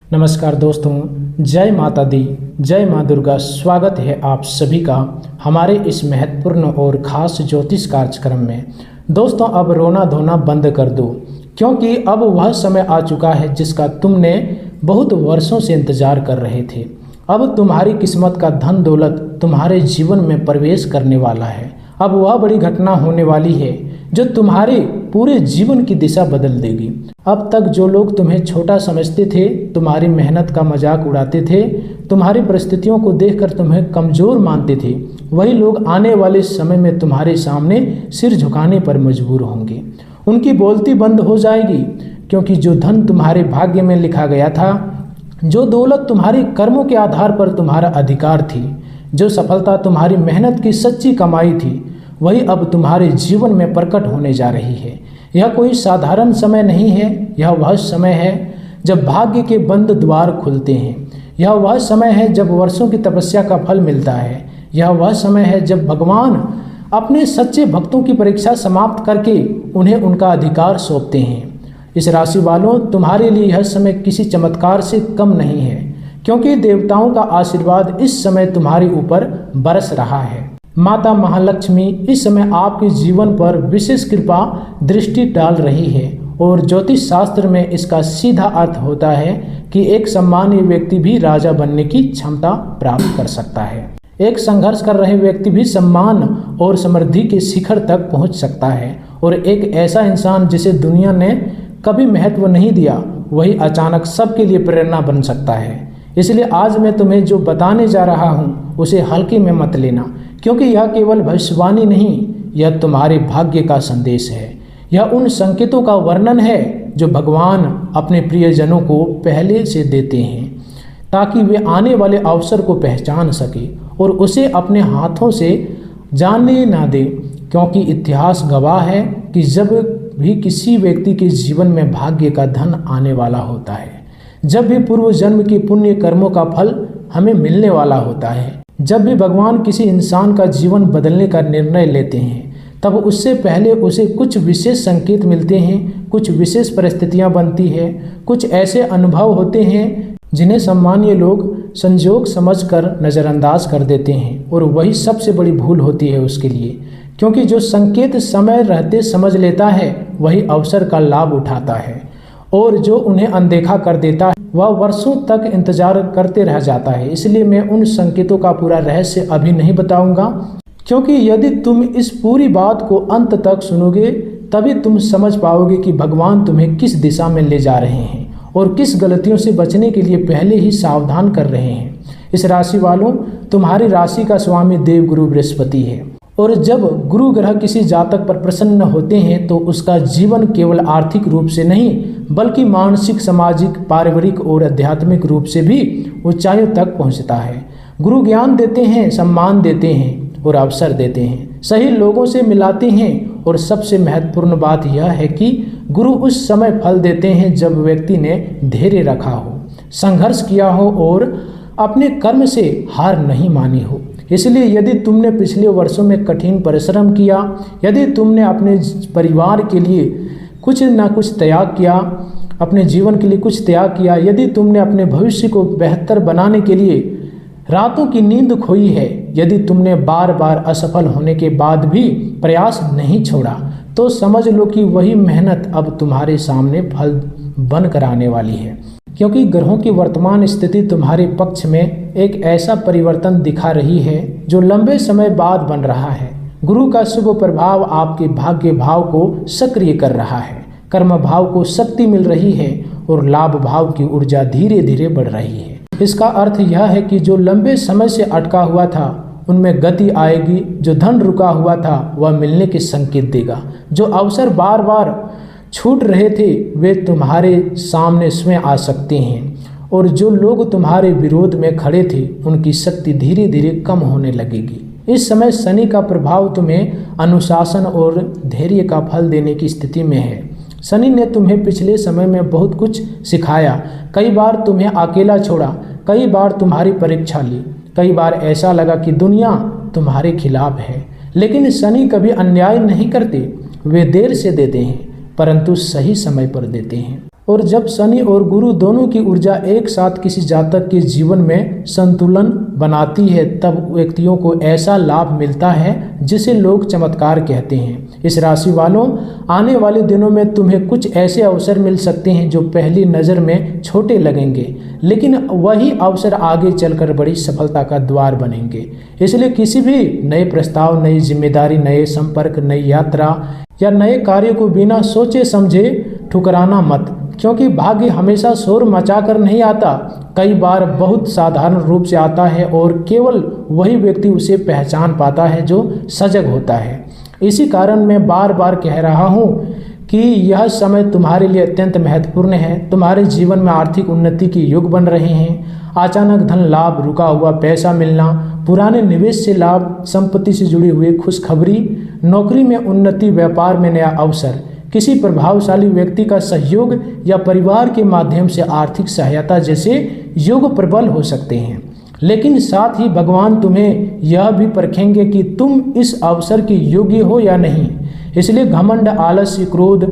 नमस्कार दोस्तों, जय माता दी, जय माँ दुर्गा। स्वागत है आप सभी का हमारे इस महत्वपूर्ण और ख़ास ज्योतिष कार्यक्रम में। दोस्तों, अब रोना धोना बंद कर दो, क्योंकि अब वह समय आ चुका है जिसका तुमने बहुत वर्षों से इंतजार कर रहे थे। अब तुम्हारी किस्मत का धन दौलत तुम्हारे जीवन में प्रवेश करने वाला है। अब वह बड़ी घटना होने वाली है जो तुम्हारे पूरे जीवन की दिशा बदल देगी। अब तक जो लोग तुम्हें छोटा समझते थे, तुम्हारी मेहनत का मजाक उड़ाते थे, तुम्हारी परिस्थितियों को देखकर तुम्हें कमज़ोर मानते थे, वही लोग आने वाले समय में तुम्हारे सामने सिर झुकाने पर मजबूर होंगे। उनकी बोलती बंद हो जाएगी, क्योंकि जो धन तुम्हारे भाग्य में लिखा गया था, जो दौलत तुम्हारे कर्मों के आधार पर तुम्हारा अधिकार थी, जो सफलता तुम्हारी मेहनत की सच्ची कमाई थी, वही अब तुम्हारे जीवन में प्रकट होने जा रही है। यह कोई साधारण समय नहीं है, यह वह समय है जब भाग्य के बंद द्वार खुलते हैं। यह वह समय है जब वर्षों की तपस्या का फल मिलता है। यह वह समय है जब भगवान अपने सच्चे भक्तों की परीक्षा समाप्त करके उन्हें उनका अधिकार सौंपते हैं। इस राशि वालों, तुम्हारे लिए यह समय किसी चमत्कार से कम नहीं है, क्योंकि देवताओं का आशीर्वाद इस समय तुम्हारे ऊपर बरस रहा है। माता महालक्ष्मी इस समय आपके जीवन पर विशेष कृपा दृष्टि डाल रही है, और ज्योतिष शास्त्र में इसका सीधा अर्थ होता है कि एक सामान्य व्यक्ति भी राजा बनने की क्षमता प्राप्त कर सकता है। एक संघर्ष कर रहे व्यक्ति भी सम्मान और समृद्धि के शिखर तक पहुंच सकता है, और एक ऐसा इंसान जिसे दुनिया ने कभी महत्व नहीं दिया, वही अचानक सबके लिए प्रेरणा बन सकता है। इसलिए आज मैं तुम्हें जो बताने जा रहा हूँ उसे हल्के में मत लेना, क्योंकि यह केवल भविष्यवाणी नहीं, यह तुम्हारे भाग्य का संदेश है। यह उन संकेतों का वर्णन है जो भगवान अपने प्रियजनों को पहले से देते हैं, ताकि वे आने वाले अवसर को पहचान सके और उसे अपने हाथों से जानने ना दे। क्योंकि इतिहास गवाह है कि जब भी किसी व्यक्ति के जीवन में भाग्य का धन आने वाला होता है, जब भी पूर्व जन्म के पुण्य कर्मों का फल हमें मिलने वाला होता है, जब भी भगवान किसी इंसान का जीवन बदलने का निर्णय लेते हैं, तब उससे पहले उसे कुछ विशेष संकेत मिलते हैं, कुछ विशेष परिस्थितियां बनती है, कुछ ऐसे अनुभव होते हैं जिन्हें सामान्य लोग संजोग समझकर नज़रअंदाज कर देते हैं, और वही सबसे बड़ी भूल होती है उसके लिए। क्योंकि जो संकेत समय रहते समझ लेता है, वही अवसर का लाभ उठाता है, और जो उन्हें अनदेखा कर देता है वह वर्षों तक इंतजार करते रह जाता है। इसलिए मैं उन संकेतों का पूरा रहस्य अभी नहीं बताऊंगा, क्योंकि यदि तुम इस पूरी बात को अंत तक सुनोगे, तभी तुम समझ पाओगे कि भगवान तुम्हें किस दिशा में ले जा रहे हैं और किस गलतियों से बचने के लिए पहले ही सावधान कर रहे हैं। इस राशि वालों, तुम्हारी राशि का स्वामी देवगुरु बृहस्पति है, और जब गुरु ग्रह किसी जातक पर प्रसन्न होते हैं तो उसका जीवन केवल आर्थिक रूप से नहीं, बल्कि मानसिक, सामाजिक, पारिवारिक और आध्यात्मिक रूप से भी ऊंचाइयों तक पहुंचता है। गुरु ज्ञान देते हैं, सम्मान देते हैं और अवसर देते हैं, सही लोगों से मिलाते हैं, और सबसे महत्वपूर्ण बात यह है कि गुरु उस समय फल देते हैं जब व्यक्ति ने धैर्य रखा हो, संघर्ष किया हो और अपने कर्म से हार नहीं मानी हो। इसलिए यदि तुमने पिछले वर्षों में कठिन परिश्रम किया, यदि तुमने अपने परिवार के लिए कुछ ना कुछ त्याग किया, अपने जीवन के लिए कुछ त्याग किया, यदि तुमने अपने भविष्य को बेहतर बनाने के लिए रातों की नींद खोई है, यदि तुमने बार बार असफल होने के बाद भी प्रयास नहीं छोड़ा, तो समझ लो कि वही मेहनत अब तुम्हारे सामने फल बन कर आने वाली है। क्योंकि ग्रहों की वर्तमान स्थिति तुम्हारे पक्ष में एक ऐसा परिवर्तन दिखा रही है जो लंबे समय बाद बन रहा है। गुरु का शुभ प्रभाव आपके भाग्य भाव को सक्रिय कर रहा है, कर्म भाव को शक्ति मिल रही है, और लाभ भाव की ऊर्जा धीरे धीरे बढ़ रही है। इसका अर्थ यह है कि जो लंबे समय से अटका हुआ था उनमें गति आएगी, जो धन रुका हुआ था वह मिलने के संकेत देगा, जो अवसर बार बार छूट रहे थे वे तुम्हारे सामने स्वयं आ सकते हैं, और जो लोग तुम्हारे विरोध में खड़े थे उनकी शक्ति धीरे धीरे कम होने लगेगी। इस समय शनि का प्रभाव तुम्हें अनुशासन और धैर्य का फल देने की स्थिति में है। शनि ने तुम्हें पिछले समय में बहुत कुछ सिखाया, कई बार तुम्हें अकेला छोड़ा, कई बार तुम्हारी परीक्षा ली, कई बार ऐसा लगा कि दुनिया तुम्हारे खिलाफ है। लेकिन शनि कभी अन्याय नहीं करते, वे देर से देते हैं परंतु सही समय पर देते हैं। और जब शनि और गुरु दोनों की ऊर्जा एक साथ किसी जातक के जीवन में संतुलन बनाती है तब व्यक्तियों को ऐसा लाभ मिलता है जिसे लोग चमत्कार कहते हैं। इस राशि वालों, आने वाले दिनों में तुम्हें कुछ ऐसे अवसर मिल सकते हैं जो पहली नज़र में छोटे लगेंगे, लेकिन वही अवसर आगे चलकर बड़ी सफलता का द्वार बनेंगे। इसलिए किसी भी नए प्रस्ताव, नई जिम्मेदारी, नए संपर्क, नई यात्रा या नए कार्य को बिना सोचे समझे ठुकराना मत, क्योंकि भाग्य हमेशा शोर मचाकर नहीं आता, कई बार बहुत साधारण रूप से आता है और केवल वही व्यक्ति उसे पहचान पाता है जो सजग होता है। इसी कारण मैं बार बार कह रहा हूँ कि यह समय तुम्हारे लिए अत्यंत महत्वपूर्ण है। तुम्हारे जीवन में आर्थिक उन्नति के युग बन रहे हैं। अचानक धन लाभ, रुका हुआ पैसा मिलना, पुराने निवेश से लाभ, संपत्ति से जुड़ी हुई खुशखबरी, नौकरी में उन्नति, व्यापार में नया अवसर, किसी प्रभावशाली व्यक्ति का सहयोग या परिवार के माध्यम से आर्थिक सहायता जैसे योग प्रबल हो सकते हैं। लेकिन साथ ही भगवान तुम्हें यह भी परखेंगे कि तुम इस अवसर के योग्य हो या नहीं। इसलिए घमंड, आलस्य, क्रोध,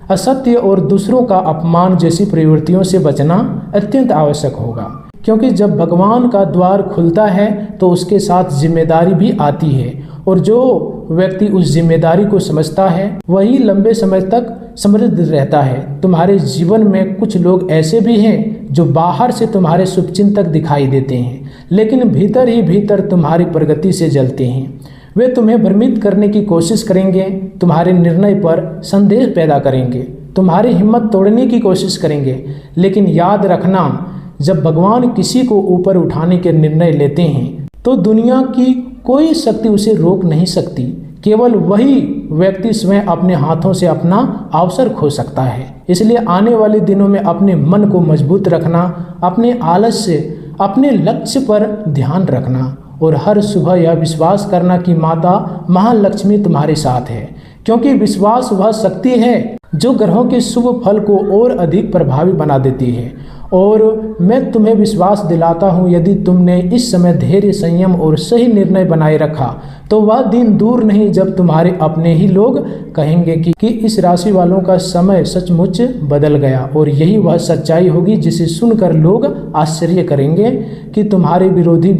असत्य और दूसरों का अपमान जैसी प्रवृत्तियों से बचना अत्यंत आवश्यक होगा, क्योंकि जब भगवान का द्वार खुलता है तो उसके साथ जिम्मेदारी भी आती है, और जो व्यक्ति उस जिम्मेदारी को समझता है वही लंबे समय तक समृद्ध रहता है। तुम्हारे जीवन में कुछ लोग ऐसे भी हैं जो बाहर से तुम्हारे शुभचिंतक दिखाई देते हैं, लेकिन भीतर ही भीतर तुम्हारी प्रगति से जलते हैं। वे तुम्हें भ्रमित करने की कोशिश करेंगे, तुम्हारे निर्णय पर संदेह पैदा करेंगे, तुम्हारी हिम्मत तोड़ने की कोशिश करेंगे। लेकिन याद रखना, जब भगवान किसी को ऊपर उठाने के निर्णय लेते हैं तो दुनिया की कोई शक्ति उसे रोक नहीं सकती। केवल वही व्यक्ति स्वयं अपने हाथों से अपना अवसर खो सकता है। इसलिए आने वाले दिनों में अपने मन को मजबूत रखना, अपने आलस्य से अपने लक्ष्य पर ध्यान रखना और हर सुबह यह विश्वास करना कि माता महालक्ष्मी तुम्हारे साथ है, क्योंकि विश्वास वह शक्ति है जो ग्रहों के शुभ फल को और अधिक प्रभावी बना देती है। और मैं तुम्हें विश्वास दिलाता हूँ, यदि तुमने इस समय धैर्य, संयम और सही निर्णय बनाए रखा तो वह दिन दूर नहीं जब तुम्हारे अपने ही लोग कहेंगे कि इस राशि वालों का समय सचमुच बदल गया। और यही वह सच्चाई होगी जिसे सुनकर लोग आश्चर्य करेंगे कि तुम्हारे विरोधी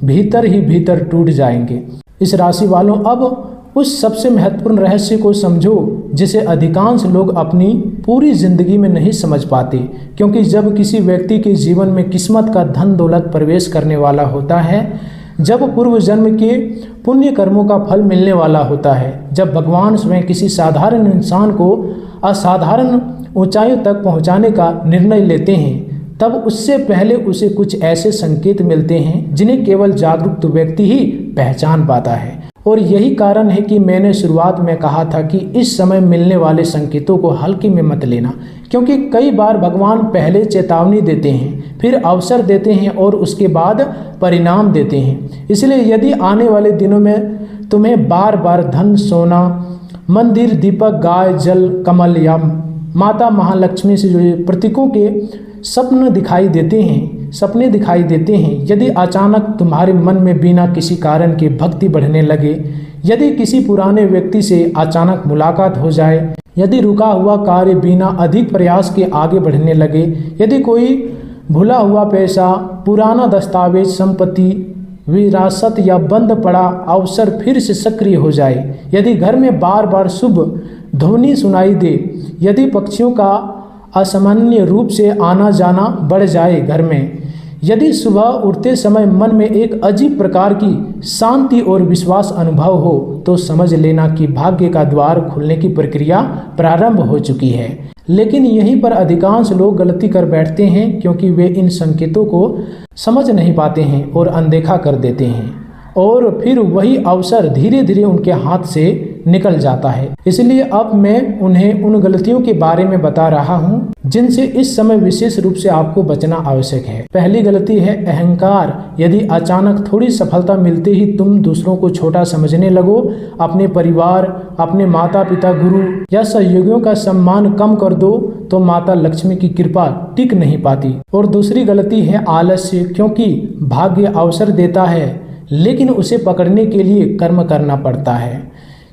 भीतर ही भीतर टूट जाएंगे। इस राशि वालों, अब उस सबसे महत्वपूर्ण रहस्य को समझो जिसे अधिकांश लोग अपनी पूरी जिंदगी में नहीं समझ पाते, क्योंकि जब किसी व्यक्ति के जीवन में किस्मत का धन दौलत प्रवेश करने वाला होता है, जब पूर्व जन्म के पुण्य कर्मों का फल मिलने वाला होता है, जब भगवान स्वयं किसी साधारण इंसान को असाधारण ऊंचाइयों तक पहुंचाने का निर्णय लेते हैं, तब उससे पहले उसे कुछ ऐसे संकेत मिलते हैं जिन्हें केवल जागरूक व्यक्ति ही पहचान पाता है। और यही कारण है कि मैंने शुरुआत में कहा था कि इस समय मिलने वाले संकेतों को हल्के में मत लेना, क्योंकि कई बार भगवान पहले चेतावनी देते हैं, फिर अवसर देते हैं और उसके बाद परिणाम देते हैं। इसलिए यदि आने वाले दिनों में तुम्हें बार बार धन, सोना, मंदिर, दीपक, गाय, जल, कमल या माता महालक्ष्मी से जुड़े प्रतीकों के सपने दिखाई देते हैं, यदि अचानक तुम्हारे मन में बिना किसी कारण के भक्ति बढ़ने लगे, यदि किसी पुराने व्यक्ति से अचानक मुलाकात हो जाए, यदि रुका हुआ कार्य बिना अधिक प्रयास के आगे बढ़ने लगे, यदि कोई भूला हुआ पैसा, पुराना दस्तावेज, संपत्ति, विरासत या बंद पड़ा अवसर फिर से सक्रिय हो जाए, यदि घर में बार बार शुभ ध्वनि सुनाई दे, यदि पक्षियों का असामान्य रूप से आना जाना बढ़ जाए घर में, यदि सुबह उठते समय मन में एक अजीब प्रकार की शांति और विश्वास अनुभव हो, तो समझ लेना कि भाग्य का द्वार खुलने की प्रक्रिया प्रारंभ हो चुकी है। लेकिन यहीं पर अधिकांश लोग गलती कर बैठते हैं, क्योंकि वे इन संकेतों को समझ नहीं पाते हैं और अनदेखा कर देते हैं, और फिर वही अवसर धीरे धीरे उनके हाथ से निकल जाता है। इसलिए अब मैं उन्हें उन गलतियों के बारे में बता रहा हूं जिनसे इस समय विशेष रूप से आपको बचना आवश्यक है। पहली गलती है अहंकार। यदि अचानक थोड़ी सफलता मिलते ही तुम दूसरों को छोटा समझने लगो, अपने परिवार, अपने माता पिता, गुरु या सहयोगियों का सम्मान कम कर दो, तो माता लक्ष्मी की कृपा टिक नहीं पाती। और दूसरी गलती है आलस्य, क्योंकि भाग्य अवसर देता है लेकिन उसे पकड़ने के लिए कर्म करना पड़ता है।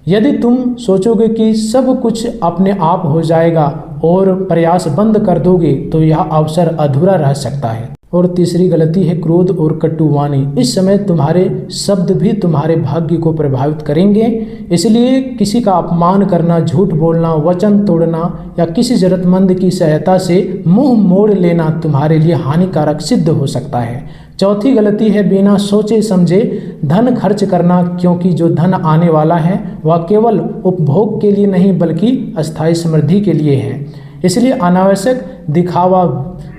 यदि तुम सोचोगे कि सब कुछ अपने आप हो जाएगा और प्रयास बंद कर दोगे तो यह अवसर अधूरा रह सकता है। और तीसरी गलती है क्रोध और कटु वाणी। इस समय तुम्हारे शब्द भी तुम्हारे भाग्य को प्रभावित करेंगे, इसलिए किसी का अपमान करना, झूठ बोलना, वचन तोड़ना या किसी जरूरतमंद की सहायता से मुंह मोड़ लेना तुम्हारे लिए हानिकारक सिद्ध हो सकता है। चौथी गलती है बिना सोचे समझे धन खर्च करना, क्योंकि जो धन आने वाला है वह केवल उपभोग के लिए नहीं बल्कि अस्थायी समृद्धि के लिए है। इसलिए अनावश्यक दिखावा,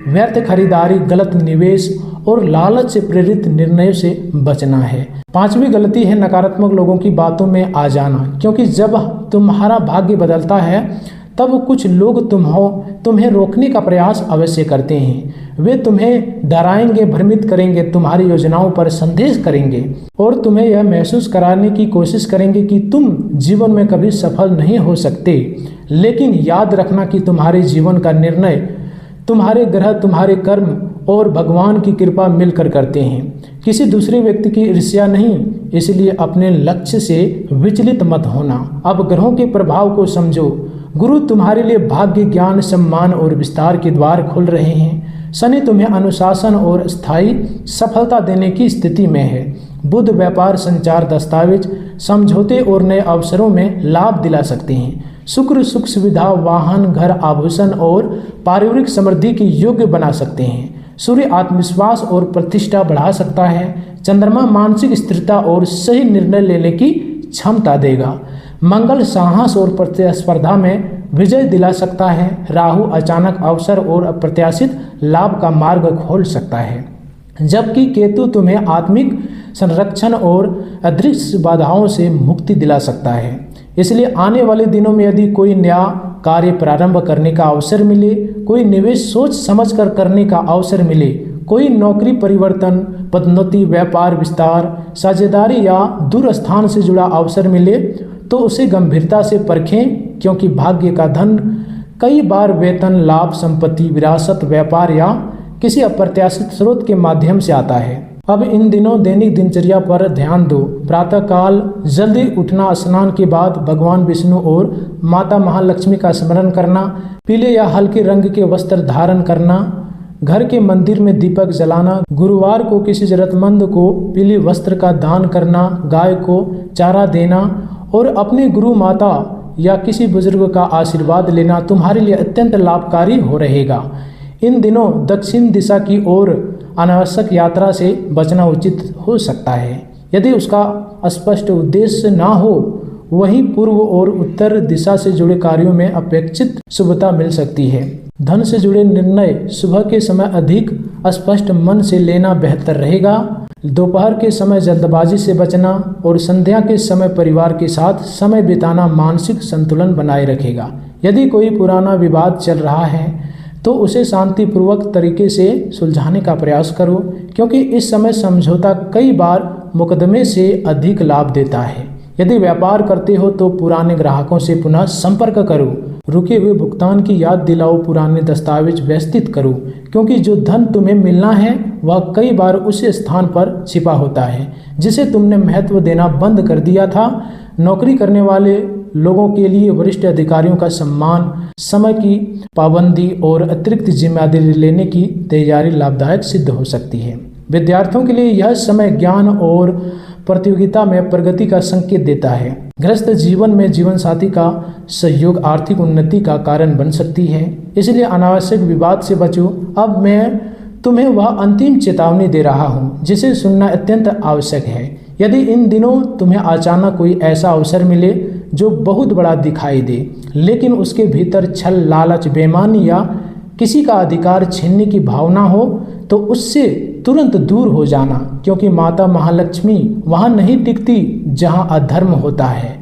व्यर्थ खरीदारी, गलत निवेश और लालच से प्रेरित निर्णयों से बचना है। पांचवी गलती है नकारात्मक लोगों की बातों में आ जाना, क्योंकि जब तुम्हारा भाग्य बदलता है तब कुछ लोग तुम्हें रोकने का प्रयास अवश्य करते हैं। वे तुम्हें डराएंगे, भ्रमित करेंगे, तुम्हारी योजनाओं पर संदेह करेंगे और तुम्हें यह महसूस कराने की कोशिश करेंगे कि तुम जीवन में कभी सफल नहीं हो सकते। लेकिन याद रखना कि तुम्हारे जीवन का निर्णय तुम्हारे ग्रह, तुम्हारे कर्म और भगवान की कृपा मिलकर करते हैं, किसी दूसरे व्यक्ति की ईर्ष्या नहीं। इसलिए अपने लक्ष्य से विचलित मत होना। अब ग्रहों के प्रभाव को समझो। गुरु तुम्हारे लिए भाग्य, ज्ञान, सम्मान और विस्तार के द्वार खोल रहे हैं। शनि तुम्हें अनुशासन और स्थायी सफलता देने की स्थिति में है। बुध व्यापार, संचार, दस्तावेज, समझौते और नए अवसरों में लाभ दिला सकते हैं। शुक्र सुख सुविधा, वाहन, घर, आभूषण और पारिवारिक समृद्धि के योग्य बना सकते हैं। सूर्य आत्मविश्वास और प्रतिष्ठा बढ़ा सकता है। चंद्रमा मानसिक स्थिरता और सही निर्णय लेने की क्षमता देगा। मंगल साहस और प्रतिस्पर्धा में विजय दिला सकता है। राहु अचानक अवसर और अप्रत्याशित लाभ का मार्ग खोल सकता है, जबकि केतु तुम्हें आत्मिक संरक्षण और अदृश्य बाधाओं से मुक्ति दिला सकता है। इसलिए आने वाले दिनों में यदि कोई नया कार्य प्रारंभ करने का अवसर मिले, कोई निवेश सोच समझकर करने का अवसर मिले, कोई नौकरी परिवर्तन, पदोन्नति, व्यापार विस्तार, साझेदारी या दूर स्थान से जुड़ा अवसर मिले तो उसे गंभीरता से परखें, क्योंकि भाग्य का धन कई बार वेतन, लाभ, संपत्ति, विरासत, व्यापार या किसी अप्रत्याशित स्रोत के माध्यम से आता है। अब इन दिनों दैनिक दिनचर्या पर ध्यान दो। प्रातःकाल जल्दी उठना, स्नान के बाद भगवान विष्णु और माता महालक्ष्मी का स्मरण करना, पीले या हल्के रंग के वस्त्र धारण करना, घर के मंदिर में दीपक जलाना, गुरुवार को किसी जरूरतमंद को पीले वस्त्र का दान करना, गाय को चारा देना और अपने गुरु माता या किसी बुजुर्ग का आशीर्वाद लेना तुम्हारे लिए अत्यंत लाभकारी हो रहेगा। इन दिनों दक्षिण दिशा की ओर अनावश्यक यात्रा से बचना उचित हो सकता है। यदि उसका स्पष्ट उद्देश्य ना हो, वहीं पूर्व और उत्तर दिशा से जुड़े कार्यों में अपेक्षित शुभता मिल सकती है। धन से जुड़े निर्णय सुबह के समय अधिक स्पष्ट मन से लेना बेहतर रहेगा। दोपहर के समय जल्दबाजी से बचना और संध्या के समय परिवार के साथ समय बिताना मानसिक संतुलन बनाए रखेगा। यदि कोई पुराना विवाद चल रहा है तो उसे शांतिपूर्वक तरीके से सुलझाने का प्रयास करो, क्योंकि इस समय समझौता कई बार मुकदमे से अधिक लाभ देता है। यदि व्यापार करते हो तो पुराने ग्राहकों से पुनः संपर्क करो। रुके हुए भुगतान की याद दिलाओ, पुराने दस्तावेज व्यवस्थित करो, क्योंकि जो धन तुम्हें मिलना है वह कई बार उस स्थान पर छिपा होता है जिसे तुमने महत्व देना बंद कर दिया था। नौकरी करने वाले लोगों के लिए वरिष्ठ अधिकारियों का सम्मान, समय की पाबंदी और अतिरिक्त जिम्मेदारी लेने की तैयारी लाभदायक सिद्ध हो सकती है। विद्यार्थियों के लिए यह समय ज्ञान और प्रतियोगिता में प्रगति का संकेत देता है। गृहस्थ जीवन में जीवन साथी का सहयोग आर्थिक उन्नति का कारण बन सकती है, इसलिए अनावश्यक विवाद से बचो। अब मैं तुम्हें वह अंतिम चेतावनी दे रहा हूँ जिसे सुनना अत्यंत आवश्यक है। यदि इन दिनों तुम्हें अचानक कोई ऐसा अवसर मिले जो बहुत बड़ा दिखाई दे, लेकिन उसके भीतर छल, लालच, बेईमानी या किसी का अधिकार छीनने की भावना हो, तो उससे तुरंत दूर हो जाना, क्योंकि माता महालक्ष्मी वहाँ नहीं टिकती जहाँ अधर्म होता है।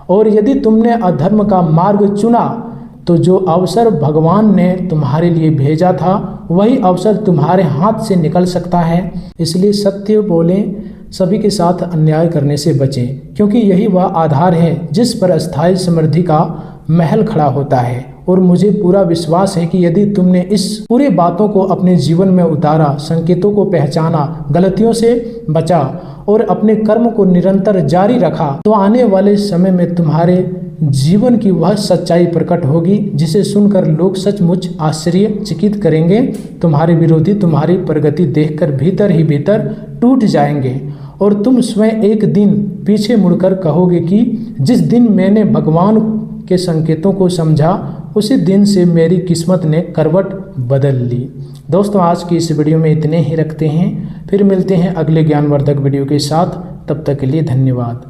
और यदि तुमने अधर्म का मार्ग चुना तो जो अवसर भगवान ने तुम्हारे लिए भेजा था वही अवसर तुम्हारे हाथ से निकल सकता है। इसलिए सत्य बोलें, सभी के साथ अन्याय करने से बचें, क्योंकि यही वह आधार है जिस पर अस्थायी समृद्धि का महल खड़ा होता है। और मुझे पूरा विश्वास है कि यदि तुमने इस पूरे बातों को अपने जीवन में उतारा, संकेतों को पहचाना, गलतियों से बचा और अपने कर्म को निरंतर जारी रखा, तो आने वाले समय में तुम्हारे जीवन की वह सच्चाई प्रकट होगी जिसे सुनकर लोग सचमुच आश्चर्यचकित करेंगे। तुम्हारे विरोधी तुम्हारी प्रगति देखकर भीतर ही भीतर टूट जाएंगे और तुम स्वयं एक दिन पीछे मुड़कर कहोगे कि जिस दिन मैंने भगवान के संकेतों को समझा उसी दिन से मेरी किस्मत ने करवट बदल ली। दोस्तों, आज की इस वीडियो में इतने ही रखते हैं, फिर मिलते हैं अगले ज्ञानवर्धक वीडियो के साथ। तब तक के लिए धन्यवाद।